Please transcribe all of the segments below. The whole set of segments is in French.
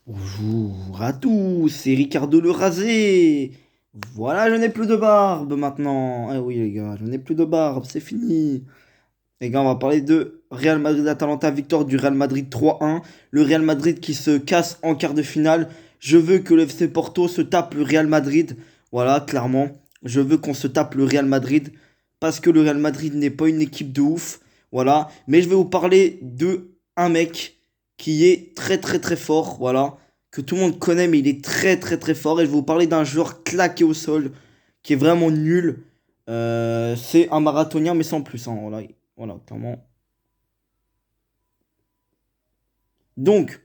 Bonjour à tous, c'est Ricardo le rasé. Voilà, je n'ai plus de barbe maintenant. Eh oui les gars, je n'ai plus de barbe, c'est fini. Les gars, on va parler de Real Madrid-Atalanta, victoire du Real Madrid 3-1. Le Real Madrid qui se casse en quart de finale. Je veux que le FC Porto se tape le Real Madrid. Voilà, clairement. Je veux qu'on se tape le Real Madrid parce que le Real Madrid n'est pas une équipe de ouf. Voilà. Mais je vais vous parler de un mec qui est très très très fort. Voilà. Que tout le monde connaît, mais il est très très très fort. Et je vais vous parler d'un joueur claqué au sol qui est vraiment nul. C'est un marathonien, mais sans plus, hein. Voilà. Voilà, clairement. Donc,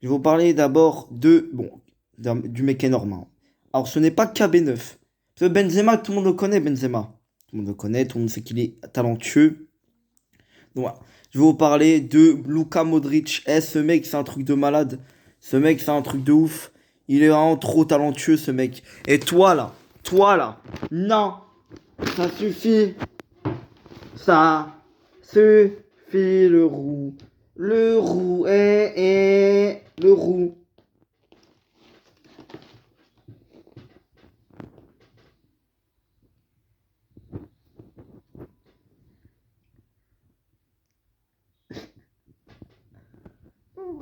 je vais vous parler d'abord du mec énorme, hein. Alors, ce n'est pas KB9. Parce que Benzema, tout le monde le connaît, Benzema. Tout le monde le connaît, tout le monde sait qu'il est talentueux. Donc, voilà. Je vais vous parler de Luka Modric. Ce mec, c'est un truc de malade. Ce mec, c'est un truc de ouf. Il est vraiment trop talentueux, ce mec. Et toi là, non, ça suffit. Ça suffit le roux. Le roux, le roux. On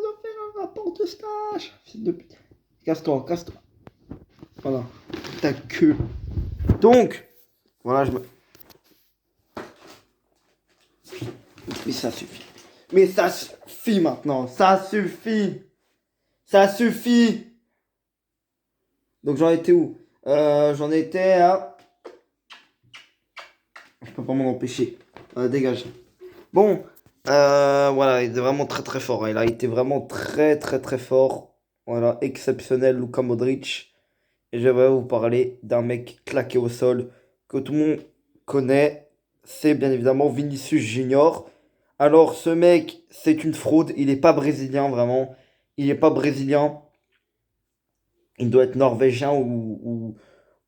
va faire un rapport de stage. Fils de pute. Casse-toi, casse-toi. Voilà. Ta queue. Donc, voilà, Mais ça suffit. Mais ça suffit maintenant. Ça suffit. Ça suffit. Donc j'en étais où? J'en étais à... Je peux pas m'en empêcher. Dégage. Bon, voilà, il est vraiment très très fort, hein. Il a été vraiment très très très fort. Voilà, exceptionnel, Luka Modric. Et je vais vous parler d'un mec claqué au sol que tout le monde connaît. C'est bien évidemment Vinicius Junior. Alors, ce mec, c'est une fraude. Il n'est pas brésilien, vraiment. Il n'est pas brésilien. Il doit être norvégien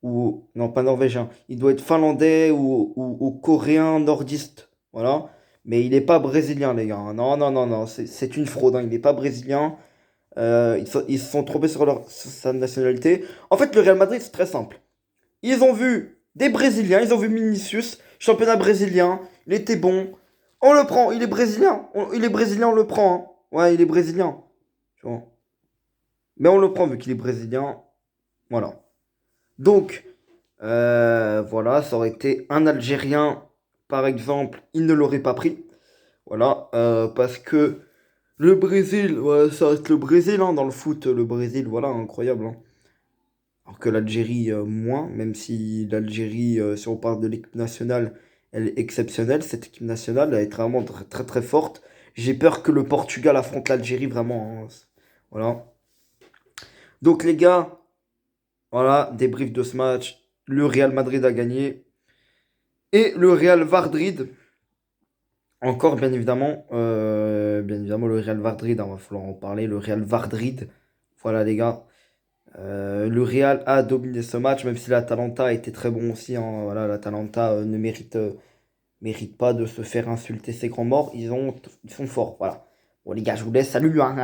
non, pas norvégien. Il doit être finlandais ou coréen nordiste. Voilà. Mais il n'est pas brésilien, les gars. Non, non, non, non. C'est une fraude, hein. Il n'est pas brésilien. Ils se sont trompés sur sa nationalité. En fait, le Real Madrid, c'est très simple. Ils ont vu des Brésiliens. Ils ont vu Vinicius, championnat brésilien. Il était bon. On le prend. Il est brésilien. Il est brésilien, on le prend, hein. Ouais, il est brésilien. Tu vois. Mais on le prend vu qu'il est brésilien. Voilà. Donc, voilà, ça aurait été un Algérien, par exemple, il ne l'aurait pas pris. Voilà, parce que le Brésil, ouais, ça reste le Brésil, hein, dans le foot, le Brésil, voilà, incroyable, hein. Alors que l'Algérie, moins, même si l'Algérie, si on parle de l'équipe nationale, elle est exceptionnelle, cette équipe nationale, elle est vraiment très très, très forte. J'ai peur que le Portugal affronte l'Algérie, vraiment, hein. Voilà. Donc les gars, voilà, débrief de ce match. Le Real Madrid a gagné. Et le Real Madrid, encore bien évidemment le Real Madrid, hein, va falloir en parler. Le Real Madrid, voilà les gars. Le Real a dominé ce match, même si l'Atalanta a été très bon aussi, hein. Voilà, l'Atalanta ne mérite pas de se faire insulter ses grands morts. Ils sont forts, voilà. Bon les gars, je vous laisse, salut, hein.